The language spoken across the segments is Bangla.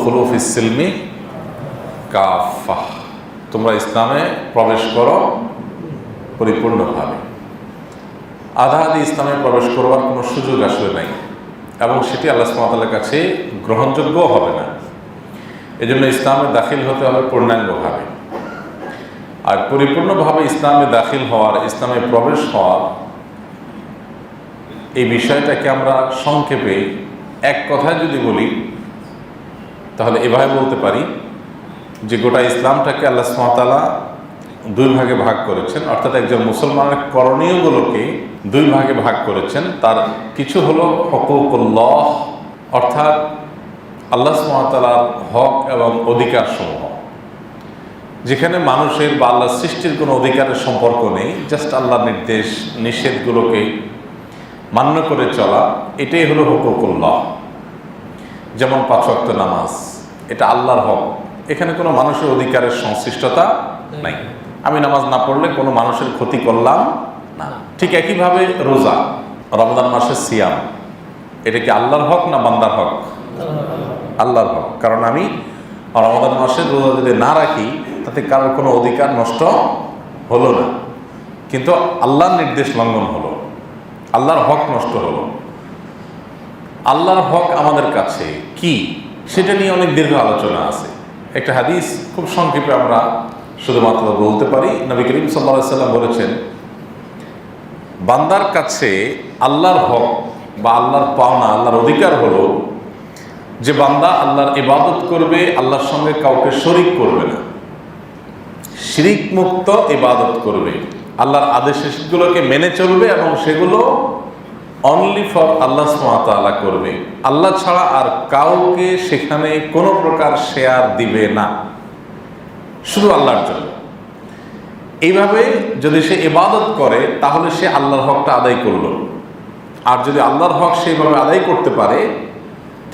উদখুলু ফিস সিলমি কাফাহ, তোমরা ইসলামে প্রবেশ করো পরিপূর্ণভাবে। আধা আধি ইসলামে প্রবেশ করবার কোনো সুযোগ আসলে নাই, এবং সেটি আল্লাহ সুবহানাহু ওয়া তাআলার কাছে গ্রহণযোগ্যও হবে না। এজন্য ইসলামে দাখিল হতে হবে পূর্ণাঙ্গভাবে। আর পরিপূর্ণভাবে ইসলামে দাখিল হওয়ার, ইসলামে প্রবেশ হওয়ার এই বিষয়টাকে আমরা সংক্ষেপে এক কথায় যদি বলি, তাহলে এভাবে বলতে পারি যে গোটা ইসলামটাকে আল্লাহ সুবহানাহু ওয়া তাআলা দুই ভাগে ভাগ করেছেন। অর্থাৎ একজন মুসলমানের করণীয়গুলোকে দুই ভাগে ভাগ করেছেন। তার কিছু হলো হুকুকুল্লাহ, অর্থাৎ আল্লাহ সুবহানাহু ওয়া তাআলার হক এবং অধিকার সমূহ, যেখানে মানুষের বা আল্লাহ সৃষ্টির কোনো অধিকারের সম্পর্ক নেই, জাস্ট আল্লাহর নির্দেশ নিষেধগুলোকে মান্য করে চলা, এটাই হলো হুকুকুল্লাহ। যেমন 5 ওয়াক্ত নামাজ, এটা আল্লাহর হক, এখানে কোনো মানুষের অধিকারের সংশ্লিষ্টতা নাই। আমি নামাজ না পড়লে কোনো মানুষের ক্ষতি করলাম না। ঠিক একইভাবে রোজা, রমজান মাসের সিয়াম, এটা কি আল্লাহর হক না বান্দার হক? আল্লাহর হক। কারণ আমি রমজান মাসের রোজা যদি না রাখি, তাতে কারোর কোনো অধিকার নষ্ট হলো না, কিন্তু আল্লাহর নির্দেশ লঙ্ঘন হলো, আল্লাহর হক নষ্ট হলো। আল্লাহর হক আমাদের কাছে কি, সেটা নিয়ে অনেক দীর্ঘ আলোচনা আছে। একটা হাদিস খুব সংক্ষেপে আমরা শুধুমাত্র বলতে পারি। নবী করিম সাল্লাল্লাহু আলাইহি ওয়াসাল্লাম বলেছেন, বান্দার কাছে আল্লাহর হক বা আল্লাহর পাওনা, আল্লাহর অধিকার হলো যে বান্দা আল্লাহর ইবাদত করবে, আল্লাহর সঙ্গে কাউকে শরীক করবে না, শিরিক মুক্ত ইবাদত করবে, আল্লাহর আদেশগুলোকে মেনে চলবে এবং সেগুলো অনলি ফর আল্লাহ সুবহানাহু ওয়া তাআলা করবে, আল্লাহ ছাড়া আর কাউকে সেখানে কোনো প্রকার শেয়ার দিবে না, শুধু আল্লাহর জন্য। এইভাবে যদি সে ইবাদত করে, তাহলে সে আল্লাহর হকটা আদায় করলো। আর যদি আল্লাহর হক সেইভাবে আদায় করতে পারে,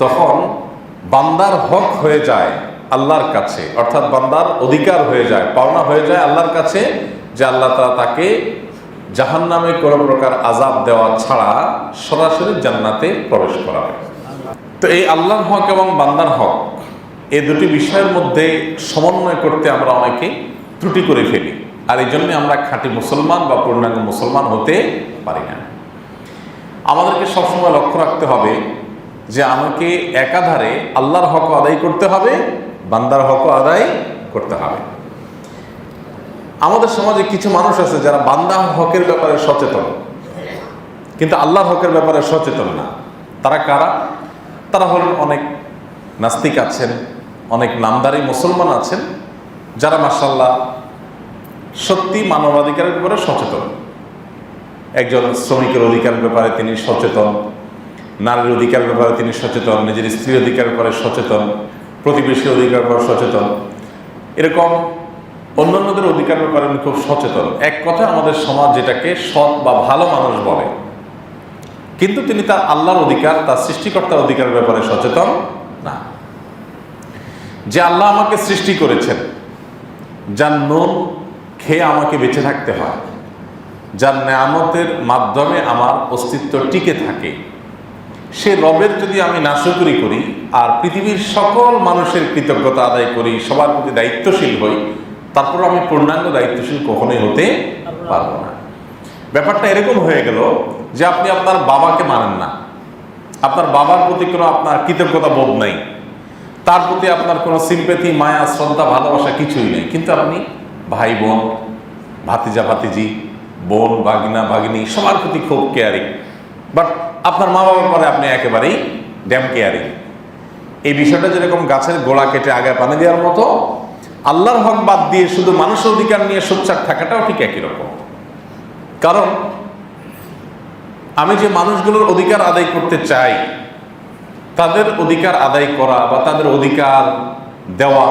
তখন বান্দার হক হয়ে যায় আল্লাহর কাছে, অর্থাৎ বান্দার অধিকার হয়ে যায়, পাওনা হয়ে যায় আল্লাহর কাছে, যে আল্লাহ তাআলা তাকে জাহান্নামে কোনো প্রকার আযাব দেওয়া ছাড়া সরাসরি জান্নাতে প্রবেশ করাবে। তো এই আল্লাহর হক এবং বান্দার হক, এই দুটি বিষয়ের মধ্যে সমন্বয় করতে আমরা অনেকে ত্রুটি করে ফেলি, আর এই জন্যে আমরা খাঁটি মুসলমান বা পূর্ণাঙ্গ মুসলমান হতে পারি না। আমাদেরকে সবসময় লক্ষ্য রাখতে হবে যে আমাকে একাধারে আল্লাহর হকও আদায় করতে হবে, বান্দার হকও আদায় করতে হবে। আমাদের সমাজে কিছু মানুষ আছে যারা বান্দার হকের ব্যাপারে সচেতন, কিন্তু আল্লাহর হকের ব্যাপারে সচেতন না। তারা কারা? তারা হলেন অনেক নাস্তিক আছেন, অনেক নামধারী মুসলমান আছেন, যারা মাশাআল্লাহ সত্যি মানবাধিকারের ব্যাপারে সচেতন। একজন শ্রমিকের অধিকারের ব্যাপারে তিনি সচেতন, নারীর অধিকারের ব্যাপারে তিনি সচেতন, নিজের স্ত্রীর অধিকারের ব্যাপারে সচেতন, প্রতিবেশীর অধিকারের ব্যাপারে সচেতন, এরকম অন্যান্যদের অধিকারের ব্যাপারে উনি খুব সচেতন। এক কথা আমাদের সমাজ যেটাকে সৎ বা ভালো মানুষ বলে, কিন্তু তিনি তার আল্লাহর অধিকার, তার সৃষ্টিকর্তার অধিকারের ব্যাপারে সচেতন না। যে আল্লাহ আমাকে সৃষ্টি করেছেন, যার নুন খেয়ে আমাকে বেঁচে থাকতে হয়, যার নেয়ামতের মাধ্যমে আমার অস্তিত্ব টিকে থাকে, সে রবের যদি আমি নাশুকরি করি আর পৃথিবীর সকল মানুষের কৃতজ্ঞতা আদায় করি, সবার প্রতি দায়িত্বশীল হই, তারপর আমি পূর্ণাঙ্গ দায়িত্বশীল কখনোই হতে পারবো না। ব্যাপারটা এরকম হয়ে গেল যে আপনি আপনার বাবাকে মানেন না, আপনার বাবার প্রতি কোনো আপনার কৃতজ্ঞতা বোধ নাই, তার প্রতি আপনার কোনো সিম্প্যাথি, মায়া, শ্রদ্ধা, ভালোবাসা কিছুই নেই, কিন্তু আপনি ভাই বোন, ভাতিজা ভাতিজি, বোন ভাগিনা ভাগিনী সবার প্রতি খুব কেয়ারিং, বাট আপনার মা বাবার পরে আপনি একেবারেই ড্যাম কেয়ারিং। এই বিষয়টা যেরকম গাছের গোড়া কেটে আগে পানি দেওয়ার মতো, আল্লাহর হক বাদ দিয়ে শুধু মানুষের অধিকার নিয়ে সোচ্চার থাকাটাও ঠিক একই রকম। কারণ আমি যে মানুষগুলোর অধিকার আদায় করতে চাই, তাদের অধিকার আদায় করা বা তাদের অধিকার দেওয়া,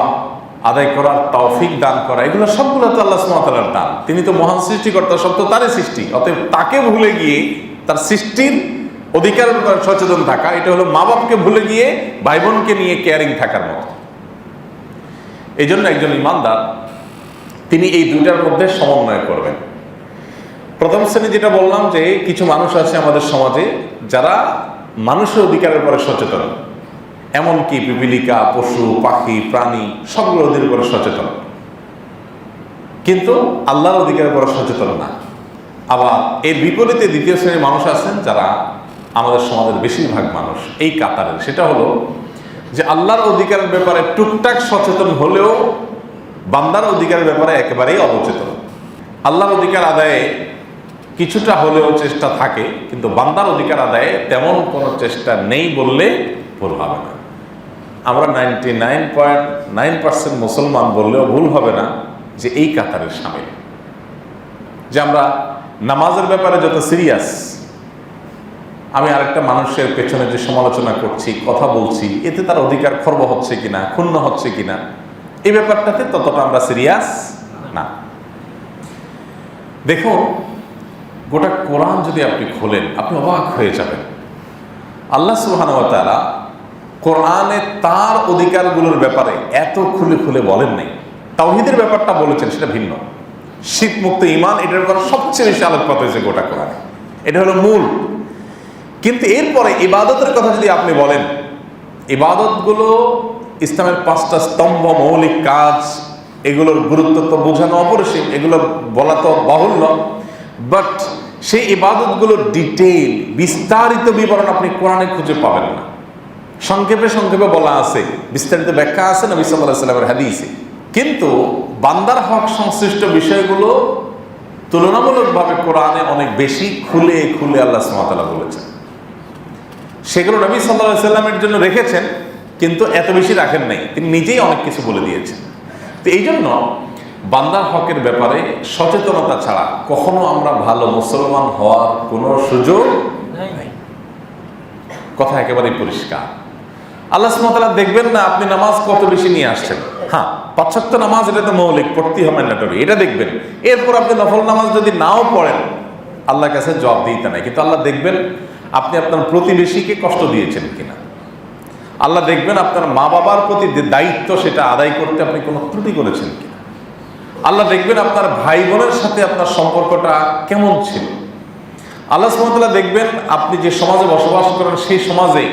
আদায় করার তৌফিক দান করা, এগুলো সবগুলো তো আল্লাহ সুবহানাহু ওয়া তাআলার দান। তিনি তো মহান সৃষ্টিকর্তা, সব তো তারই সৃষ্টি। অতএব তাকে ভুলে গিয়ে তার সৃষ্টির অধিকারের ব্যাপারে সচেতন থাকা, এটা হলো মা বাপকে ভুলে গিয়ে ভাই বোনকে নিয়ে কেয়ারিং থাকার মতো। এই জন্য একজন ইমানদার তিনি এই দুইটার মধ্যে সমন্বয় করবেন। প্রথম শ্রেণী যেটা বললাম, যে কিছু মানুষ আছে আমাদের সমাজে যারা মানুষের অধিকারের ব্যাপারে সচেতন, এমনকি পিপিলিকা, পশু পাখি, প্রাণী সবগুলো অধিকারের উপরে সচেতন, কিন্তু আল্লাহর অধিকারের উপরে সচেতন না। আবার এর বিপরীতে দ্বিতীয় শ্রেণীর মানুষ আছেন যারা আমাদের সমাজের বেশিরভাগ মানুষ এই কাতারের, সেটা হলো যে আল্লাহর অধিকারের ব্যাপারে টুকটাক সচেতন হলেও বান্দার অধিকারের ব্যাপারে একেবারেই অবচেতন। আল্লাহর অধিকার আদায়ে কিছুটা হলেও চেষ্টা থাকে, কিন্তু বান্দার অধিকার আদায়ে তেমন কোনো চেষ্টা নেই বললে ভুল হবে না। আমরা 99.9% মুসলমান বললেও ভুল হবে না যে এই কাতারের সামিল, যে আমরা নামাজের ব্যাপারে যত সিরিয়াস, আমি আরেকটা মানুষের পেছনে যে সমালোচনা করছি, কথা বলছি, এতে তার অধিকার খর্ব হচ্ছে কিনা, ক্ষুণ্ণ হচ্ছে কিনা, এই ব্যাপারটাতে ততটা আমরা সিরিয়াস না। দেখুন, গোটা কোরআন যদি আপনি খোলেন আপনি অবাক হয়ে যাবেন। আল্লাহ সুবহানাহু ওয়া তাআলা কোরআনে তার অধিকারগুলোর ব্যাপারে এত খুলে খুলে বলেন নাই। তাওহীদের ব্যাপারটা বলেছেন, সেটা ভিন্ন। শিরক মুক্ত ঈমান, এটার ব্যাপারে সবচেয়ে বেশি আলোকপাত হয়েছে গোটা কোরআনে, এটা হলো মূল। কিন্তু এরপরে ইবাদতের কথা যদি আপনি বলেন, ইবাদতগুলো ইসলামের 5টা স্তম্ভ, মৌলিক কাজ, এগুলোর গুরুত্ব তো বোঝানো অপরিসীম, এগুলো বলা তো বাহুল্য, বাট সেই ইবাদতগুলোর ডিটেইল, বিস্তারিত বিবরণ আপনি কোরআনে খুঁজে পাবেন না। সংক্ষেপে সংক্ষেপে বলা আছে, বিস্তারিত ব্যাখ্যা আছে নবী সাল্লাল্লাহু আলাইহি ওয়াসাল্লামের হাদিসে। কিন্তু বান্দার হক সংশ্লিষ্ট বিষয়গুলো তুলনামূলকভাবে কোরআনে অনেক বেশি খুলে খুলে আল্লাহ সুবহানাহু ওয়া তাআলা বলেছেন। সেগুলো নবী সাল্লাল্লাহু আলাইহি ওয়াসাল্লামের জন্য রেখেছেন, কিন্তু এত বেশি রাখেন নাই, তিনি নিজেই অনেক কিছু বলে দিয়েছেন। তো এই জন্য বান্দার হকের ব্যাপারে সচেতনতা ছাড়া কখনো আমরা ভালো মুসলমান হওয়ার কোনো সুযোগ নাই। কথা একেবারেই পরিষ্কার। আল্লাহ সুবহানাহু ওয়া তাআলা দেখবেন না আপনি নামাজ কত বেশি নিয়ে আসছেন, হ্যাঁ 5 ওয়াক্ত নামাজ এটা তো মৌলিক, পড়তেই হবে ম্যান্ডেটরি, এটা দেখবেন। এরপর আপনি নফল নামাজ যদি নাও পড়েন আল্লাহর কাছে জবাব দিতে নাই, কিন্তু আল্লাহ দেখবেন আপনি আপনার প্রতিবেশীকে কষ্ট দিয়েছেন কিনা। আল্লাহ দেখবেন আপনার মা বাবার প্রতি যে দায়িত্ব সেটা আদায় করতে আপনি কোনো ত্রুটি করেছেন কিনা। আল্লাহ দেখবেন আপনার ভাই বোনের সাথে আপনার সম্পর্কটা কেমন ছিল। আল্লাহ সুবহানাহু ওয়া তাআলা দেখবেন আপনি যে সমাজে বসবাস করেন সেই সমাজে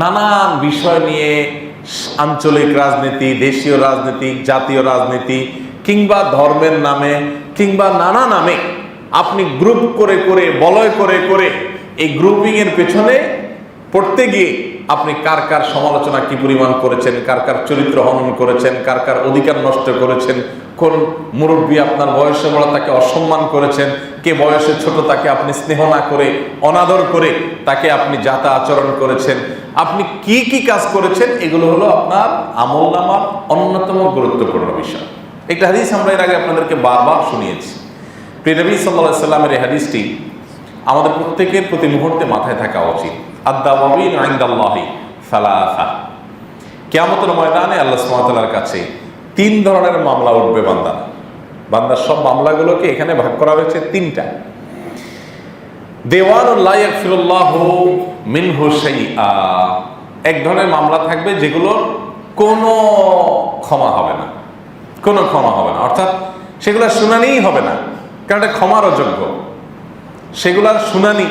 নানান বিষয় নিয়ে, আঞ্চলিক রাজনীতি, দেশীয় রাজনীতি, জাতীয় রাজনীতি, কিংবা ধর্মের নামে, কিংবা নানা নামে আপনি গ্রুপ করে করে, বলয় করে করে এই গ্রুপিং এর পেছনে পড়তে গিয়ে আপনি কার কার সমালোচনা কি পরিমাণ করেছেন, কার কার চরিত্র হনন করেছেন, কার কার অধিকার নষ্ট করেছেন, কোন মুরব্বী আপনার বয়সে বড় তাকে অসম্মান করেছেন, কে বয়সে ছোট তাকে আপনি স্নেহ না করে, অনাদর করে তাকে আপনি যাতা আচরণ করেছেন, আপনি কি কি কাজ করেছেন, এগুলো হলো আপনার আমলনামার অন্যতম গুরুত্বপূর্ণ বিষয়। একটা হাদিস আমরা এর আগে আপনাদেরকে বারবার শুনিয়েছি। প্রিয় নবী সাল্লাল্লাহু আলাইহি ওয়াসাল্লামের এই হাদিসটি আমাদের প্রত্যেকের প্রতি মুহূর্তে মাথায় থাকা উচিত। আদ-দাওয়াবিন ইনদাল্লাহি সালাসা, কিয়ামতের ময়দানে আল্লাহ সুবহানাহু ওয়া তাআলার কাছে 3 ধরনের মামলা উঠবে বান্দার সব মামলাগুলোকে এখানে ভাগ করা হয়েছে 3টা। দেওয়ানুল লা ইয়াগফিরুল্লাহু মিনহু শাইআ, এক ধরনের মামলা থাকবে যেগুলোর কোনো ক্ষমা হবে না, কোনো ক্ষমা হবে না, অর্থাৎ সেগুলোর শুনানিই হবে না, কারণ এটা ক্ষমার অযোগ্য। সেগুলার শুনানি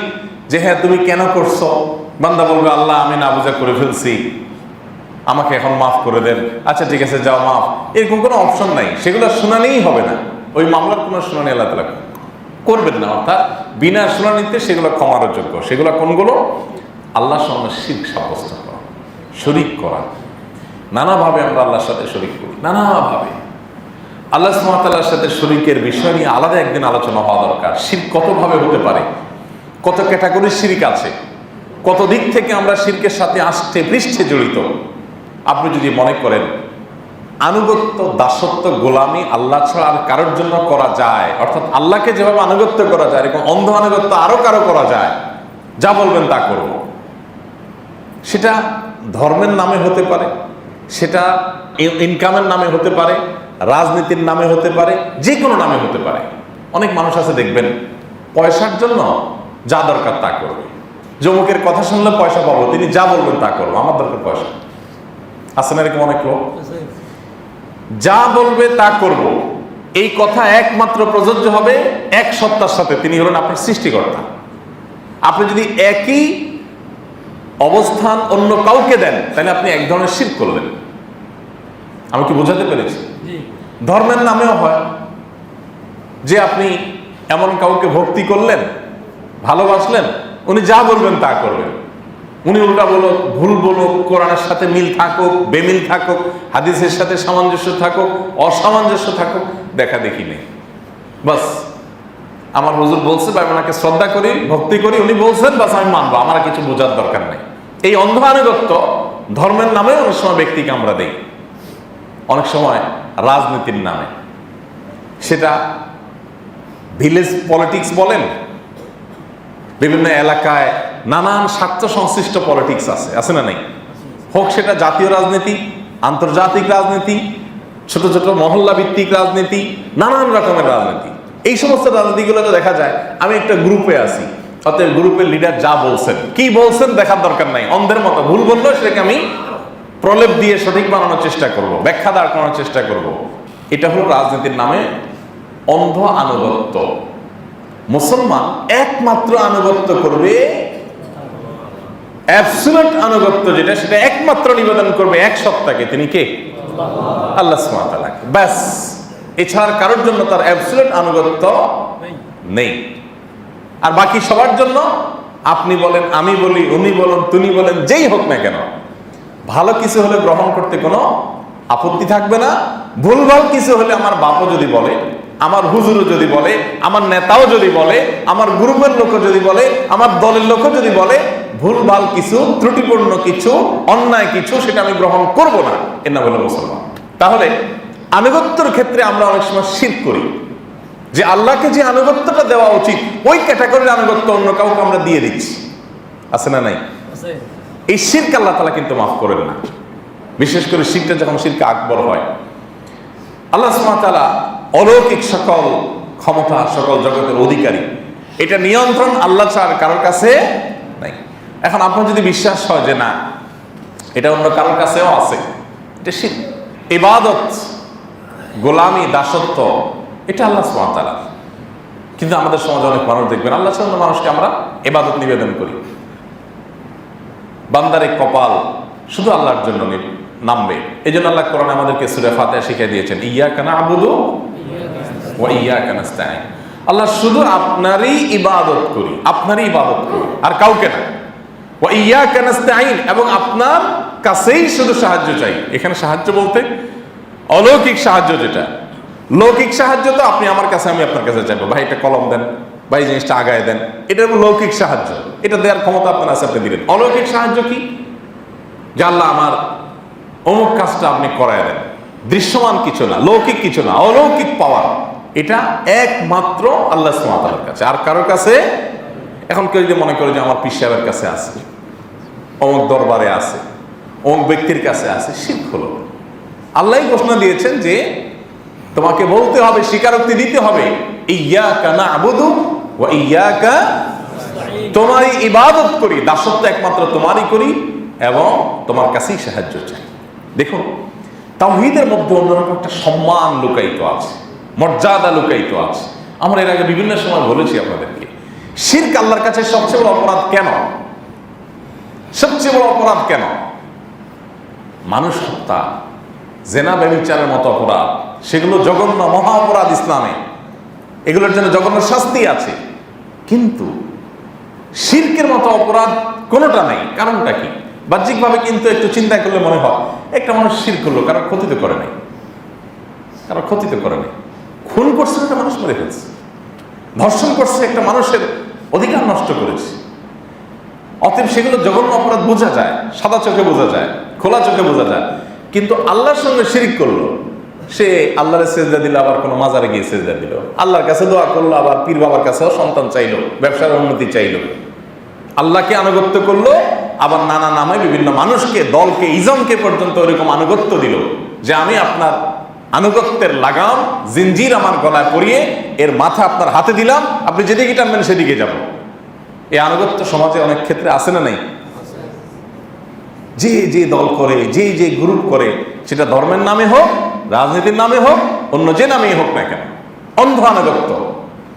যে হ্যাঁ তুমি কেন করছো, বান্দা বলবে আল্লাহ আমি না বুঝা করে ফেলছি, আমাকে এখন মাফ করে দেন, আচ্ছা ঠিক আছে যাও মাফ, এরকম কোনো অপশন নাই। সেগুলো শুনানিই হবে না, ওই মামলার কোনো শুনানি আল্লাহ তাআলা করবেন না, অর্থাৎ বিনা শুনানিতে সেগুলো ক্ষমার যোগ্য। সেগুলো কোনগুলো? আল্লাহর সঙ্গে শিরক সাব্যস্ত করা, শরীক করা। নানাভাবে আমরা আল্লাহর সাথে শরীক করি, নানাভাবে। আল্লাহ সুবহানাহু ওয়া তাআলার সাথে শরীকের বিষয় নিয়ে আলাদা একদিন আলোচনা হওয়া দরকার। শিরক কতভাবে হতে পারে, কত ক্যাটাগরির শিরক আছে, কত দিক থেকে আমরা শিরকের সাথে আষ্টে পৃষ্ঠে জড়িত। আপনি যদি মনে করেন আনুগত্য, দাসত্ব, গোলামি আল্লাহ ছাড়া আর কারোর জন্য করা যায়, অর্থাৎ আল্লাহকে যেভাবে আনুগত্য করা যায় এরকম অন্ধ আনুগত্য আরো কারো করা যায়, যা বলবেন তা করব, সেটা ধর্মের নামে হতে পারে, সেটা ইনকামের নামে হতে পারে, রাজনীতির নামে হতে পারে, যে কোনো নামে হতে পারে। অনেক মানুষ আছে দেখবেন পয়সার জন্য যা দরকার তা করবে, যমুকের কথা শুনলে পয়সা পাবো, তিনি যা বলবেন তা করবো, আমার দরকার পয়সা। আছে না এরকম অনেক লোক? যা বলবে তা করব, এই কথা একমাত্র প্রযোজ্য হবে এক সত্তার সাথে, তিনি হলেন আপনার সৃষ্টিকর্তা। আপনি যদি একই অবস্থান অন্য কাউকে দেন, তাহলে আপনি এক ধরনের শিরক করলেন। আমি কি বোঝাতে পেরেছি? ধর্মের নামেও হয় যে আপনি এমন কাউকে ভক্তি করলেন, ভালোবাসলেন, উনি যা বলবেন তা করবেন। উনি উল্টা বলুক, ভুল বলুক, কোরআনের সাথে মিল থাকুক, বেমিল থাকুক, হাদিসের সাথে সামঞ্জস্য থাকুক, অসামঞ্জস্য থাকুক, দেখা দেখি নেই। বাস আমার হুজুর বলছে বা আমি ওনাকে শ্রদ্ধা করি, ভক্তি করি, উনি বলছেন, বাস আমি মানবো, আমার কিছু বোঝার দরকার নেই। এই অন্ধ আনুগত্য ধর্মের নামে অনেক সময় ব্যক্তিকে আমরা দিই, অনেক সময় রাজনীতির নামে। সেটা ভিলেজ পলিটিক্স বলেন, বিভিন্ন এলাকায় নানান স্বার্থ সংশ্লিষ্ট পলিটিক্স আছে না নেই? হোক সেটা জাতীয় রাজনীতি, আন্তর্জাতিক রাজনীতি, ছোট ছোট মহল্লা ভিত্তিক রাজনীতি, নানান রকমের রাজনীতি। এই সমস্ত রাজনীতিগুলোতে দেখা যায় আমি একটা গ্রুপে আছি, অতএব গ্রুপের লিডার যা বলছেন, কি বলছেন দেখার দরকার নাই, অন্ধের মতো ভুল বললো সেটাকে আমি প্রলেপ দিয়ে সঠিক বানানোর চেষ্টা করব, ব্যাখ্যা দাঁড় করানোর চেষ্টা করব। এটা হলো রাজনীতির নামে অন্ধ আনুগত্য। মুসলমান একমাত্র আনুগত্য করবে, অ্যাবসলিউট আনুগত্য যেটা, সেটা একমাত্র নিবেদন করবে এক সত্তাকে। তিনি কে? আল্লাহ সুবহানাহু ওয়া তাআলা। ব্যাস, এছাড়া কারোর জন্য তার অ্যাবসলিউট আনুগত্য নেই। আর বাকি সবার জন্য আপনি বলেন, আমি বলি, উনি বলেন, তুমি বলেন, যেই হোক না কেন, ভালো কিছু হলে গ্রহণ করতে কোনো আপত্তি থাকবে না। ভুলভাল কিছু হলে আমার বাপও যদি বলে, আমার হুজুরও যদি বলে, আমার নেতাও যদি বলে, আমার গ্রুপের লোকও যদি বলে, আমার দলের লোকও যদি বলে, ভুলভাল কিছু, ত্রুটিপূর্ণ কিছু, অন্যায় কিছু, সেটা আমি গ্রহণ করব না। এর নাম হলো মুসলমান। তাহলে আনুগত্যের ক্ষেত্রে আমরা অনেক সময় শিরক করি, যে আল্লাহকে যে আনুগত্যটা দেওয়া উচিত ওই ক্যাটাগরির আনুগত্য অন্য কাউকে আমরা দিয়ে দিচ্ছি। আছে না নাই? এই শিরক আল্লাহ তাআলা কিন্তু মাফ করেন না। বিশেষ করে শিরকটা যখন শিরকে আকবর হয়। আল্লাহ সুবহানাহু ওয়া তাআলা অলৌকিক সকল ক্ষমতা, সকল জগতের অধিকারী, এটা নিয়ন্ত্রণ আল্লাহ ছাড়া কারোর কাছে নাই। এখন আপনার যদি বিশ্বাস হয় যে না, এটা অন্য কারোর কাছেও আছে, এটা শিরক। ইবাদত, গোলামি, দাসত্ব, এটা আল্লাহ সুবহানাহু ওয়া তাআলা। কিন্তু আমাদের সমাজে অনেক মানুষ দেখবেন আল্লাহ ছাড়া মানুষকে আমরা ইবাদত নিবেদন করি। বান্দারে কপাল শুধু আল্লাহর জন্য নামবে। এই জন্য আল্লাহ কোরআনে আমাদেরকে সূরা ফাতিহা শিখিয়ে দিয়েছেন, ইয়্যাকা না'বুদু ওয়া ইয়্যাকা নাস্তাঈন। আল্লাহ শুধু আপনারই ইবাদত করি, আপনারই ইবাদত করি, আর কাউকে না। ওয়া ইয়্যাকা নাস্তাঈন, এবং আপনার কাছেই শুধু সাহায্য চাই। এখানে সাহায্য বলতে অলৌকিক সাহায্য, যেটা লৌকিক সাহায্য তো আপনি আমার কাছে, আমি আপনার কাছে চাইবো, ভাই একটা কলম দেন, ভাই জিনিসটা আগায় দেন, এটা লৌকিক সাহায্য, এটা দেওয়ার ক্ষমতা আপনার আছে, আপনি দিলেন। অলৌকিক সাহায্য কি? যে আল্লাহ আমার অমুক কাজটা আপনি করায় দেন। দৃশ্যমান কিছু না, লৌকিক কিছু না, অলৌকিক পাওয়ার, এটা একমাত্র আল্লাহ সুবহানাহু ওয়া তাআলার কাছে, আর কারোর কাছে। এখন কেউ যদি মনে করে যে আমার পীর সাহেবের কাছে আছে, অমুক দরবারে আছে, অমুক ব্যক্তির কাছে আছে, শিরক হলো। আল্লাহই ঘোষণা দিয়েছেন যে তোমাকে বলতে হবে, স্বীকারোক্তি দিতে হবে, ইয়্যাকা না'বুদু ওয়া ইয়্যাকা, তোমারই ইবাদত করি, দাসত্ব একমাত্র তোমারই করি, এবং তোমার কাছেই সাহায্য চাই। দেখুন, তাওহীদের মধ্যে অন্যরকম একটা সম্মান লুকায়িত আছে, মর্যাদা লুকায়িত আছে। আমরা এর আগে বিভিন্ন সময় বলেছি আপনাদেরকে, শিরক আল্লাহর কাছে সবচেয়ে বড় অপরাধ কেন? সবচেয়ে বড় অপরাধ কেন? মানুষ হত্যা, জেনা, ব্যভিচারের মতো অপরাধ, সেগুলো জঘন্য মহা অপরাধ ইসলামে, এগুলোর জন্য জঘন্য শাস্তি আছে। কিন্তু শিরকের মতো অপরাধ কোনোটা নেই। কারণটা কি? বাহ্যিকভাবে কিন্তু একটু চিন্তা করলে মনে হয় একটা মানুষ শিরক করলো, কারো ক্ষতি তো করে নাই, কারো ক্ষতি তো করে নাই। খুন করছে, একটা মানুষ মেরে ফেলছে, ধর্ষণ করছে, একটা মানুষের অধিকার নষ্ট করেছে। অতএব সেগুলো জঘন্য অপরাধ বোঝা যায়, সাদা চোখে বোঝা যায়, খোলা চোখে বোঝা যায়। কিন্তু আল্লাহর সঙ্গে শিরক করলো, সে আল্লাহর সেজদা দিল, আবার কোনো মাজারে গিয়ে সেজদা দিল, আল্লাহর কাছে দোয়া করলো, আবার পীর বাবার কাছেও সন্তান চাইলো, ব্যবসার উন্নতি চাইলো, আল্লাহকে আনুগত্য করলো, আবার নানা নামে বিভিন্ন মানুষকে, দলকে, ইজমকে পর্যন্ত ওরকম আনুগত্য দিল যে আমি আপনার আনুগত্যের লাগাম, জিনজির আমার গলায় পরিয়ে এর মাথা আপনার হাতে দিলাম, আপনি যেদিকে টানবেন সেদিকে যাব। এই আনুগত্য সমাজে অনেক ক্ষেত্রে আছে না নাই? যে যে দল করে, যে যে গ্রুপ করে, সেটা ধর্মের নামে হোক, রাজনীতির নামে হোক, অন্য যে নামেই হোক না কেন, অন্ধ আনুগত্য।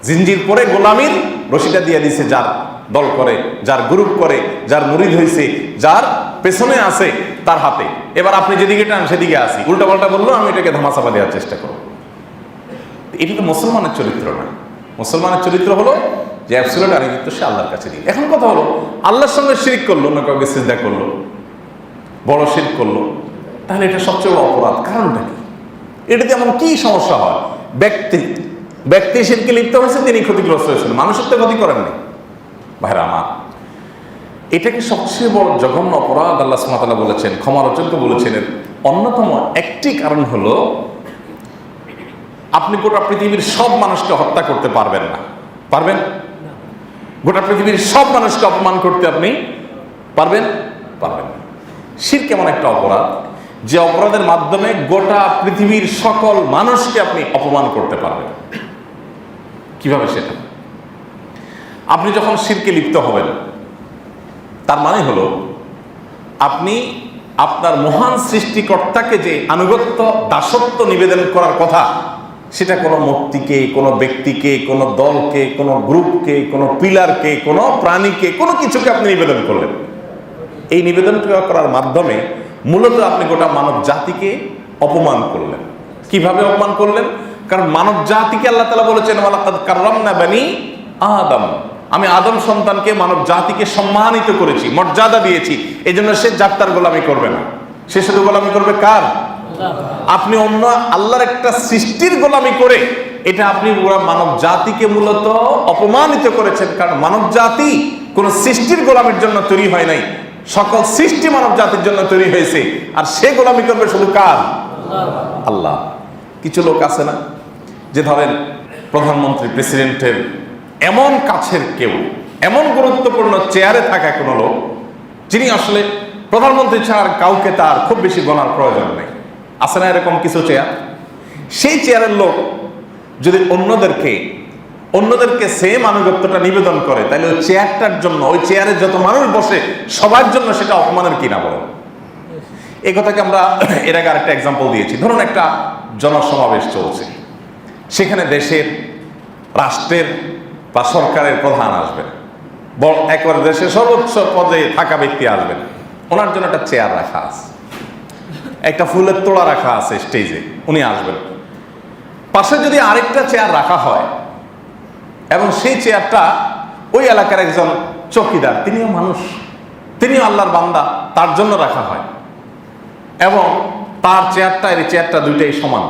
জিনজির পরে গোলামির রশিটা দিয়ে দিছে যার দল করে, যার গ্রুপ করে, যার মুরিদ হয়েছে, যার পেছনে আছে তার হাতে। এবার আপনি যেদিকে টান সেদিকে আসি, উল্টা পাল্টা বললো আমি এটাকে ধামাচাপা দেওয়ার চেষ্টা করব। এটা তো মুসলমানের চরিত্র না। মুসলমানের চরিত্র হলো যে অ্যাবসলিউট আনুগত্য সে আল্লাহর কাছে দিই। এখন কথা হলো আল্লাহর সঙ্গে শিরক করলো, না কাউকে সিজদা করলো, বড় শিরক করলো, তাহলে এটা সবচেয়ে বড় অপরাধ। কারণটা কি? এটাতে এমন কি সমস্যা হয়? ব্যক্তি শিরকে লিপ্ত হয়েছে, তিনি ক্ষতিগ্রস্ত হয়েছেন, মানুষের তো ক্ষতি করেননি। ভাইরা আমার, এটাকে সবচেয়ে বড় জঘন্য অপরাধ আল্লাহ সুবহানাহু ওয়া তাআলা বলেছেন, ক্ষমার অযোগ্য বলেছেন। অন্যতম একটি কারণ হলো আপনি গোটা পৃথিবীর সব মানুষকে হত্যা করতে পারবেন না। পারবেন? গোটা পৃথিবীর সব মানুষকে অপমান করতে আপনি পারবেন? পারবেন না। শিরক এমন একটা অপরাধ যে অপরাধের মাধ্যমে গোটা পৃথিবীর সকল মানুষকে আপনি অপমান করতে পারবেন। কিভাবে সেটা? আপনি যখন শিরকে লিপ্ত হবেন, তার মানে হলো আপনি আপনার মহান সৃষ্টিকর্তাকে যে আনুগত্য দাসত্ব নিবেদন করার কথা, সেটা কোনো মূর্তিকে, কোনো ব্যক্তিকে, কোনো দলকে, কোনো গ্রুপকে, কোনো পিলারকে, কোনো প্রাণীকে, কোনো কিছুকে আপনি নিবেদন করলেন। এই নিবেদন করার মাধ্যমে মূলত আপনি গোটা মানব জাতিকে অপমান করলেন। কিভাবে অপমান করলেন? কারণ মানব জাতিকে আল্লাহ তাআলা বলেছেন ওয়ালাকাদ কাররামনা বানি আদম, আমি আদম সন্তানকে, মানব জাতিকে সম্মানিত করেছি, মর্যাদা দিয়েছি। এই জন্য সে জাত্তার গোলামি করবে না, সে শুধু গোলামি করবে কার? আপনি অন্য আল্লাহর একটা সৃষ্টির গোলামি করে এটা আপনি পুরো মানব জাতিকে মূলত অপমানিত করেছেন। কারণ মানব জাতি কোন সৃষ্টির গোলামির জন্য তৈরি হয় নাই, সকল সৃষ্টি মানব জাতির জন্য তৈরি হয়েছে। আর সে গোলামি করবে শুধু কার? আল্লাহ। কিছু লোক আছে না, যে ধরেন প্রধানমন্ত্রী, প্রেসিডেন্টের এমন কাছের কেউ, এমন গুরুত্বপূর্ণ চেয়ারে থাকা কোনো লোক, যিনি আসলে প্রধানমন্ত্রী ছাড়া কাউকে তার খুব বেশি গণার প্রয়োজন নেই। আছে না এরকম কিছু চেয়ার? সেই চেয়ারের লোক যদি অন্যদেরকে সেম আনুগত্যটা নিবেদন করে, তাহলে ওই চেয়ারটার জন্য, ওই চেয়ারে যত মানুষ বসে সবার জন্য সেটা অপমানের কিনা বলেন? এই কথাকে আমরা এর আগে আরেকটা এক্সাম্পল দিয়েছি। ধরুন একটা জনসমাবেশ চলছে, সেখানে দেশের, রাষ্ট্রের বা সরকারের প্রধান আসবেন, একবার দেশের সর্বোচ্চ পদে থাকা ব্যক্তি আসবেন, ওনার জন্য একটা চেয়ার রাখা আছে, একটা ফুলের তোড়া রাখা আছে স্টেজে, উনি আসবেন। পাশে যদি আরেকটা চেয়ার রাখা হয় এবং সেই চেয়ারটা ওই এলাকার একজন চৌকিদার, তিনিও মানুষ, তিনিও আল্লাহর বান্দা, তার জন্য রাখা হয়, এবং তার চেয়ারটা, এই চেয়ারটা দুইটাই সমান,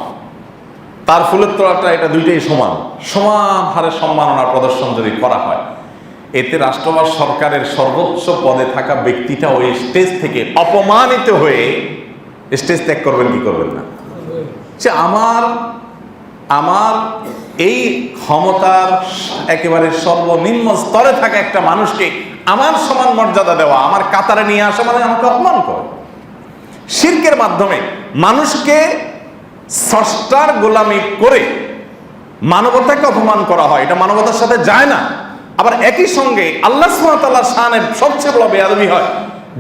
তার ফুলের তোড়াটা এটা দুইটাই সমান, সমান হারে সম্মাননা প্রদর্শন যদি করা হয়, এতে রাষ্ট্র বা সরকারের সর্বোচ্চ পদে থাকা ব্যক্তিটা ওই স্টেজ থেকে অপমানিত হয়ে স্টেজ ত্যাগ করবেন কি করবেন না? যে আমার এই ক্ষমতার একেবারে সর্বনিম্ন স্তরে থাকা একটা মানুষকে আমার সমান মর্যাদা দেওয়া, আমার কাতারে নিয়ে আসা মানে আমাকে অপমান করে। শিরকের মাধ্যমে মানুষকে স্রষ্টার গোলামি করে মানবতাকে অপমান করা হয়, এটা মানবতার সাথে যায় না। আবার একই সঙ্গে আল্লাহ সুবহানাহু ওয়া তাআলার শানের সবচেয়ে বড় বেয়াদবি হয়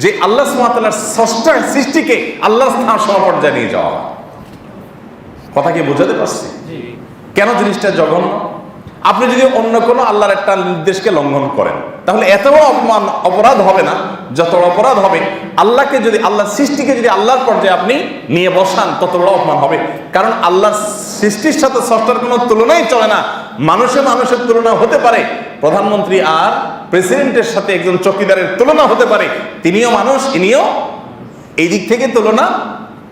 যে আল্লাহ সুবহানাহু ওয়া তাআলার স্রষ্টার সৃষ্টিকে আল্লাহর স্থান সমপর্যায়ে নিয়ে যাওয়া হয়। কথা কি বোঝাতে পারছি? কেন জিনিসটা জঘন্য? আপনি যদি অন্য কোনো আল্লাহর একটা নির্দেশকে লঙ্ঘন করেন, তাহলে এত বড় অপরাধ হবে না যত বড় অপরাধ হবে আল্লাহকে যদি, আল্লাহর সৃষ্টিকে যদি আল্লাহর পর্যায়ে আপনি নিয়ে বসান, তত বড় অপমান হবে। কারণ আল্লাহর সৃষ্টির সাথে স্রষ্টার কোনো তুলনাই চলে না। মানুষের তুলনা হতে পারে, প্রধানমন্ত্রী আর প্রেসিডেন্টের সাথে একজন চৌকিদারের তুলনা হতে পারে, তিনিও মানুষ, ইনিও এই দিক থেকে তুলনা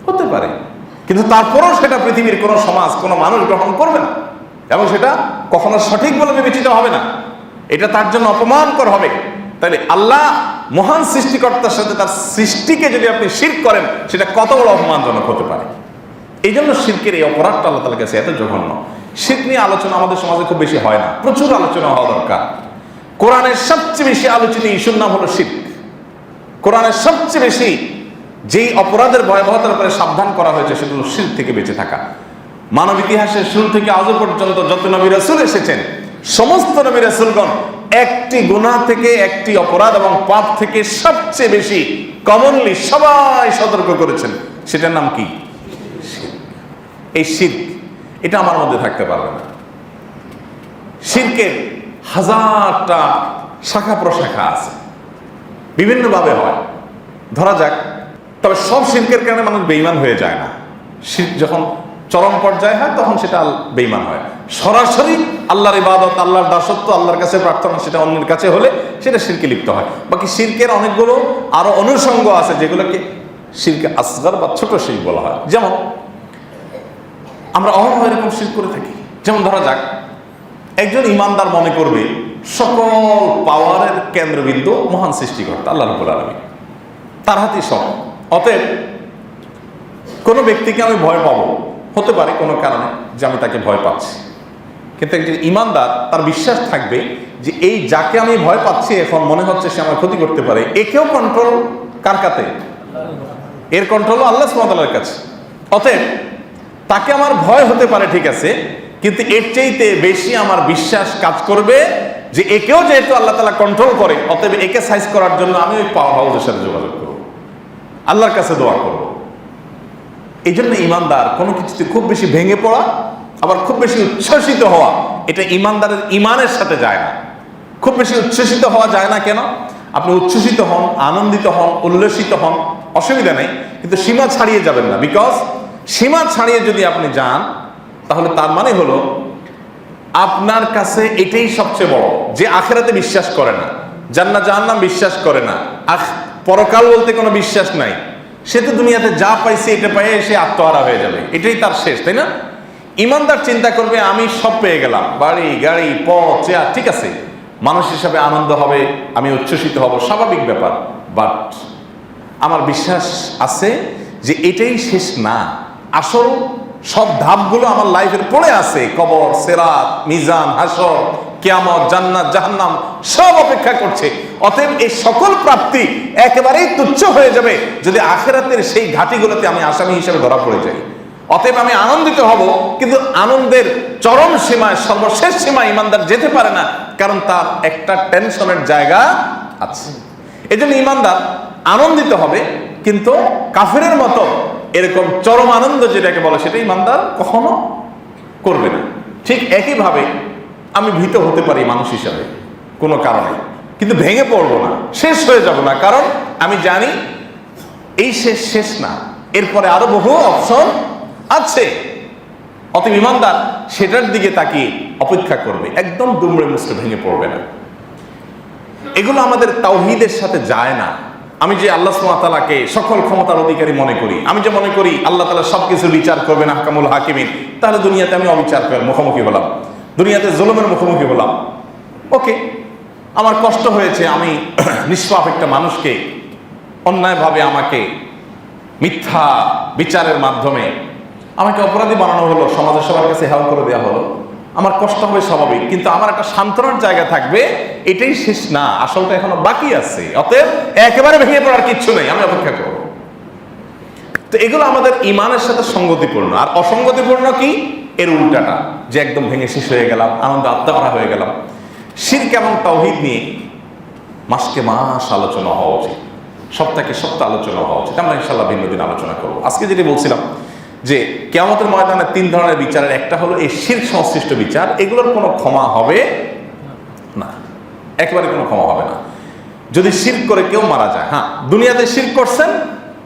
হতে পারে, কিন্তু তারপরও সেটা পৃথিবীর কোনো সমাজ, কোনো মানুষ গ্রহণ করবে না, এবং সেটা কখনো সঠিক বলে বিবেচিত হবে না, এটা তার জন্য অপমানকর হবে। তাহলে আল্লাহ মহান সৃষ্টিকর্তার সাথে তার সৃষ্টিকে যদি আপনি শিরক করেন, সেটা কত বড় অপমানজনক হতে পারে। এই জন্য শিরকের এই অপরাধটা আল্লাহ তাআলার কাছে এত জঘন্য। শিরক নিয়ে আলোচনা আমাদের সমাজে খুব বেশি হয় না, প্রচুর আলোচনা হওয়া দরকার। কোরআনের সবচেয়ে বেশি আলোচনীয় ইস্যুর নাম হলো শিরক। কোরআনের সবচেয়ে বেশি যেই অপরাধের ভয়াবহতার উপরে সাবধান করা হয়েছে সেটা হলো শিরক থেকে বেঁচে থাকা। মানব ইতিহাসের শুরু থেকে আজও পর্যন্ত যত নবী রাসূল এসেছেন, সমস্ত নবী রাসূলগণ একটি গুনাহ থেকে, একটি অপরাধ এবং পাপ থেকে সবচেয়ে বেশি কমনলি সবাই সতর্ক করেছেন, সেটার নাম কি? শিরক। এই শিরক, এটা আমার মধ্যে থাকতে পারবে না। শিরকের হাজারটা শাখা প্রশাখা আছে, বিভিন্নভাবে হয়। ধরা যাক, তবে সব শিরকের কারণে মানুষ বেঈমান হয়ে যায় না। শিরক যখন চরম পর্যায়ে হয় তখন সেটা বেঈমান হয়। সরাসরি আল্লাহর ইবাদত, আল্লাহর দাসত্ব, আল্লাহর কাছে প্রার্থনা সেটা অন্যের কাছে হলে সেটা শিরকে লিপ্ত হয়। বাকি শিরকের অনেকগুলো আরো অনুষঙ্গ আছে যেগুলোকে শিরকে আসগর বা ছোট শিরক বলা হয়। যেমন আমরা অহরহ এরকম শিরক করে থাকি। যেমন ধরা যাক, একজন ইমানদার মনে করবে সকল পাওয়ারের কেন্দ্রবিন্দু মহান সৃষ্টিকর্তা আল্লাহ রাব্বুল আলামিন, তার হাতেই সব। অতএব কোনো ব্যক্তিকে আমি ভয় পাবো, হতে পারে কোনো কারণে যে আমি তাকে ভয় পাচ্ছি, কিন্তু একজন ইমানদার তার বিশ্বাস থাকবে যে এই যাকে আমি ভয় পাচ্ছি এখন মনে হচ্ছে সে আমার ক্ষতি করতে পারে, একেও কন্ট্রোল কার কাছে? এর কন্ট্রোলও আল্লাহ সুবহানাহু ওয়া তাআলার কাছে। অতএব তাকে আমার ভয় হতে পারে, ঠিক আছে, কিন্তু এর চাইতে বেশি আমার বিশ্বাস কাজ করবে যে একেও যেহেতু আল্লাহ তাআলা কন্ট্রোল করে, অতএব একে সাইজ করার জন্য আমি ওই পাওয়ার হাউসের সাথে যোগাযোগ করব, আল্লাহর কাছে দোয়া করব। এই জন্য ইমানদার কোনো কিছুতে খুব বেশি ভেঙে পড়া আবার খুব বেশি উচ্ছ্বসিত হওয়া, এটা ইমানদারের ইমানের সাথে যায় না। খুব বেশি উচ্ছ্বসিত হওয়া যায় না কেন? আপনি উচ্ছ্বসিত হন, আনন্দিত হন, উল্লসিত হন, অসুবিধা নেই, কিন্তু সীমা ছাড়িয়ে যাবেন না। বিকজ সীমা ছাড়িয়ে যদি আপনি যান তাহলে তার মানে হলো আপনার কাছে এটাই সবচেয়ে বড়। যে আখিরাতে বিশ্বাস করে না, জান্নাত জাহান্নাম বিশ্বাস করে না, পরকাল বলতে কোনো বিশ্বাস নাই, সে তো দুনিয়াতে যা পাইছে এটা পেয়ে সে আত্মহারা হয়ে যাবে, এটাই তার শেষ, তাই না? ইমানদার চিন্তা করবে আমি সব পেয়ে গেলাম, বাড়ি গাড়ি পথ চেয়ার, ঠিক আছে, মানুষ হিসাবে আনন্দ হবে, আমি উচ্ছ্বসিত হব, স্বাভাবিক ব্যাপার। বাট আমার বিশ্বাস আছে যে এটাই শেষ না, আসল সব ধাপগুলো আমার লাইফের পড়ে আছে। কবর, সিরাত, মিজান, হাসর, কিয়ামত, জান্নাত জাহান্নাম সব অপেক্ষা করছে। অতএব এই সকল প্রাপ্তি একেবারেই তুচ্ছ হয়ে যাবে যদি আখিরাতের সেই ঘাটিগুলোতে আমি আসামি হিসেবে ধরা পড়ে যাই। অতএব আমি আনন্দিত হব, কিন্তু আনন্দের চরম সীমায়, সর্বশেষ সীমায় ইমানদার যেতে পারে না, কারণ তার একটা টেনশনের জায়গা আছে। এজন্য ইমানদার আনন্দিত হবে, কিন্তু কাফেরের মতো এরকম চরম আনন্দ যেটাকে বলে সেটা ইমানদার কখনো করবে না। ঠিক একইভাবে আমি ভীত হতে পারি মানুষ হিসাবে কোনো কারণে, কিন্তু ভেঙে পড়বো না, শেষ হয়ে যাব না, কারণ আমি জানি এই শেষ না, এরপরে আরো বহু অপশন আছে। অতএব ইমানদার সেটার দিকে তাকিয়ে অপেক্ষা করবে, একদম দুমড়ে মুচড়ে ভেঙে পড়বে না। এগুলো আমাদের তাওহীদের সাথে যায় না। আমি যে আল্লাহ সুবহানাহু ওয়া তাআলাকে সকল ক্ষমতার অধিকারী মনে করি, আমি যে মনে করি আল্লাহ তাআলা সবকিছু বিচার করবেন আহকামুল হাকিমিন, তাহলে দুনিয়াতে আমি অবিচার মুখোমুখি হলাম, দুনিয়াতে জুলুমের মুখোমুখি হলাম। ওকে, আমার কষ্ট হয়েছে, আমি নিষ্পাপ একটা মানুষকে অন্যায়ভাবে আমাকে মিথ্যা বিচারের মাধ্যমে আমাকে অপরাধী বানানো হলো, সমাজের সবার কাছে হেয় করে দেওয়া হলো, আমার কষ্ট হবে স্বাভাবিক, কিন্তু আমার একটা সান্ত্বনার জায়গা থাকবে, এটাই শেষ না, আসলটা এখনো বাকি আছে। অতএব একেবারে ভেঙে পড়ার কিচ্ছু নেই, আমি অপেক্ষা করব। তো এগুলো আমাদের ইমানের সাথে সঙ্গতিপূর্ণ। আর অসঙ্গতিপূর্ণ কি? এর উল্টাটা, যে একদম ভেঙে শেষ হয়ে গেলাম, আনন্দ আত্মহারা হয়ে গেলাম। শিরক এবং তাওহীদ নিয়ে মাসকে মাস আলোচনা হওয়া উচিত, সপ্তাহে সপ্তাহ আলোচনা হওয়া উচিত। আমরা ইনশাআল্লাহ ভিন্ন দিন আলোচনা করবো। আজকে যেটি বলছিলাম যে কিয়ামতের ময়দানে তিন ধরনের বিচারের একটা হলো এই শিরক সংশ্লিষ্ট বিচার, এগুলোর কোনো ক্ষমা হবে না, একেবারে কোনো ক্ষমা হবে না। যদি শিরক করে কেউ মারা যায়, হ্যাঁ দুনিয়াতে শিরক করছেন,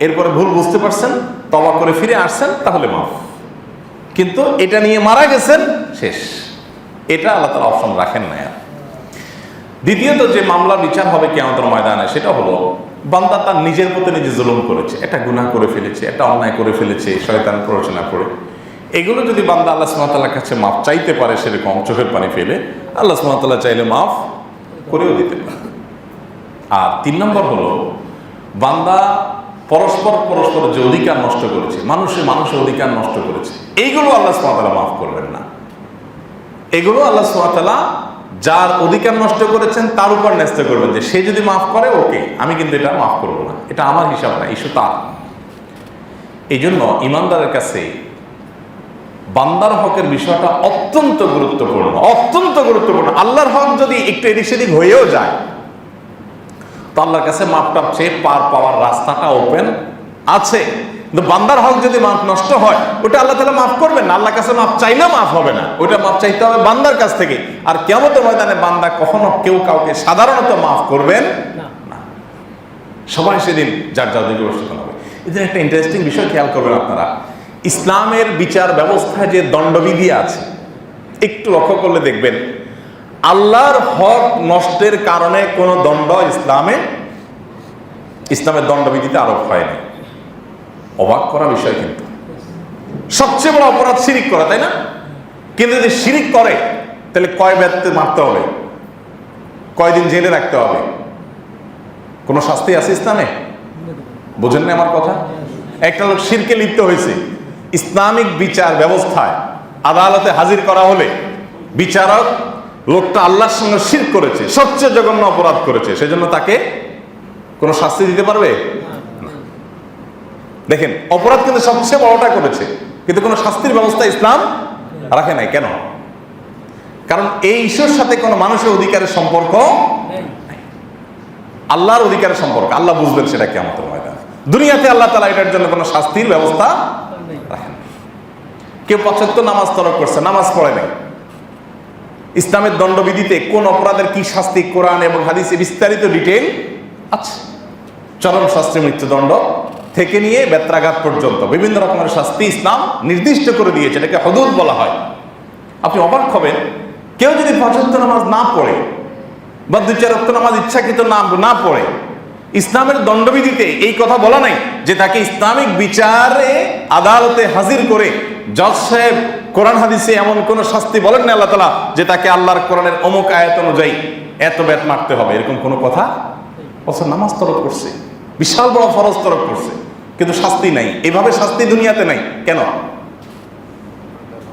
এরপরে ভুল বুঝতে পারছেন, তওবা করে ফিরে আসছেন, তাহলে মাফ। কিন্তু এটা নিয়ে মারা গেছেন, শেষ, এটা আল্লাহ তাআলা অপশন রাখেন না। দ্বিতীয়ত যে মামলার বিচার হবে কিয়ামতের ময়দানে, সেটা হলো বান্দা তার নিজের প্রতি নিজে জুলুম করেছে, একটা গুনাহ করে ফেলেছে, একটা অন্যায় করে ফেলেছে শয়তান প্ররোচনা করে। এগুলো যদি বান্দা আল্লাহ সুবহানাহু ওয়া তাআলার কাছে মাফ চাইতে পারে, সেরকম চোখের পানি ফেলে, আল্লাহ সুবহানাহু ওয়া তাআলা চাইলে মাফ করেও দিতে পারে। আর তিন নম্বর হলো বান্দা পরস্পর যে অধিকার নষ্ট করেছে, মানুষের অধিকার নষ্ট করেছে, এইগুলো আল্লাহ সুবহানাহু ওয়া তাআলা মাফ করবেন না। এগুলো আল্লাহ সুবহানাহু ওয়া তাআলা যার অধিকার নষ্ট করেছেন তার উপর ন্যস্ত করবেন, যে সে যদি মাফ করে ওকে, আমি কিন্তু এটা মাফ করবো না, এটা আমার হিসাব না, ইস্যু তার। এই জন্য ইমানদারের কাছে বান্দার হকের বিষয়টা অত্যন্ত গুরুত্বপূর্ণ, অত্যন্ত গুরুত্বপূর্ণ। আল্লাহর হক যদি একটু এদিক সেদিক হয়েও যায়, তো আল্লাহর কাছে মাপটাপ চেয়ে পার পাওয়ার রাস্তাটা ওপেন আছে। কিন্তু বান্দার হক যদি নষ্ট হয় ওটা আল্লাহ তাআলা মাফ করবেন না, আল্লাহর কাছে মাফ চাইলেও মাফ হবে না, ওটা মাফ চাইতে হবে বান্দার কাছ থেকে। আর কিয়ামতের ময়দানে বান্দা কখনো কেউ কাউকে সাধারণত মাফ করবেন না, সবাই সেদিন যার যার দিকে বসতে হবে। এদের একটা ইন্টারেস্টিং বিষয় খেয়াল করবেন আপনারা, ইসলামের বিচার ব্যবস্থায় যে দণ্ডবিধি আছে একটু লক্ষ্য করলে দেখবেন আল্লাহর হক নষ্টের কারণে কোনো দণ্ড ইসলামের দণ্ডবিধিতে আরোপ হয়নি। অবাক করা বিষয়, কিন্তু সবচেয়ে বড় অপরাধ শিরিক করা, তাই না? কিন্তু যদি শিরিক করে তাহলে কয় ব্যক্তি মারতে হবে, কয়দিন জেলে রাখতে হবে, কোনো শাস্তি আছে ইসলামে? বোঝেন না আমার কথা? একটা লোক শিরকে লিপ্ত হয়েছে, ইসলামিক বিচার ব্যবস্থায় আদালতে হাজির করা হলে বিচারক লোকটা আল্লাহর সঙ্গে শিরক করেছে, সবচেয়ে জঘন্য অপরাধ করেছে, সেজন্য তাকে কোনো শাস্তি দিতে পারবে? দেখেন, অপরাধ কিন্তু সবচেয়ে বড়টা করেছে, কিন্তু কোনো শাস্তির ব্যবস্থা ইসলাম রাখে নাই। কেন? কারণ এই ইস্যুর সাথে কোনো মানুষের অধিকারের সম্পর্ক নেই, আল্লাহর অধিকারের সম্পর্ক। আল্লাহ বুঝবেন সেটা কিয়ামতের ময়দানে। দুনিয়াতে আল্লাহ তাআলা এটার জন্য কোনো শাস্তির ব্যবস্থা রাখেন। কেউ ৫ ওয়াক্ত নামাজ তরক করছে, নামাজ পড়ে নাই, ইসলামের দণ্ডবিধিতে কোন অপরাধের কি শাস্তি কোরআন এবং হাদিসে বিস্তারিত ডিটেইল আছে। চরম শাস্তি, মৃত্যুদণ্ড থেকে নিয়ে বেত্রাঘাত পর্যন্ত বিভিন্ন রকমের শাস্তি ইসলাম নির্দিষ্ট করে দিয়েছে, এটাকে হুদুদ বলা হয়। আপনি অবাক হবেন, কেউ যদি ৫ ওয়াক্ত নামাজ না পড়ে বা ২-৪ ওয়াক্ত নামাজ ইচ্ছাকৃত না পড়ে, ইসলামের দণ্ডবিধিতে এই কথা বলা নাই যে তাকে ইসলামিক বিচারে আদালতে হাজির করে জজ সাহেব কোরআন হাদিসে এমন কোন শাস্তি বলেন না আল্লাহ তাআলা যে তাকে আল্লাহর কোরআনের অমুক আয়াত অনুযায়ী এত বেত মারতে হবে, এরকম কোনো কথা। অথচ নামাজ তরক করছে, বিশাল বড় ফরজ তরক করছে, কিন্তু শাস্তি নাই। এভাবে শাস্তি দুনিয়াতে নাই। কেন?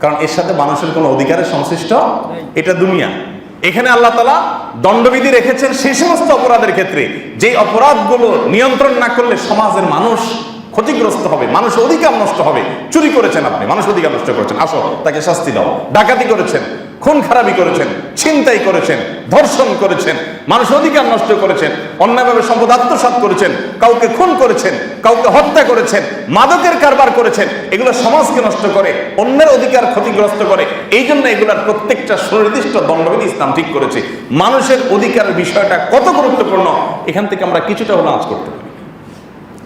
কারণ এর সাথে মানুষের কোনো অধিকারের সংশ্লিষ্ট, এটা দুনিয়া। এখানে আল্লাহ তাআলা দণ্ডবিধি রেখেছেন সেই সমস্ত অপরাধের ক্ষেত্রে যেই অপরাধগুলো নিয়ন্ত্রণ না করলে সমাজের মানুষ ক্ষতিগ্রস্ত হবে, মানুষের অধিকার নষ্ট হবে। চুরি করেছেন আপনি, মানুষ অধিকার নষ্ট করেছেন, আসো তাকে শাস্তি দাও। ডাকাতি করেছেন, খুন খারাপি করেছেন, ছিনতাই করেছেন, ধর্ষণ করেছেন, মানুষের অধিকার নষ্ট করেছেন, অন্যায়ভাবে সম্পদ আত্মসাৎ করেছেন, কাউকে খুন করেছেন, কাউকে হত্যা করেছেন, মাদকের কারবার করেছেন, এগুলো সমাজকে নষ্ট করে, অন্যের অধিকার ক্ষতিগ্রস্ত করে। এই জন্য এগুলার প্রত্যেকটা সুনির্দিষ্ট দণ্ডবিধি ইসলাম ঠিক করেছে। মানুষের অধিকারের বিষয়টা কত গুরুত্বপূর্ণ, এখান থেকে আমরা কিছুটা হলো আঁচ করতে পারি।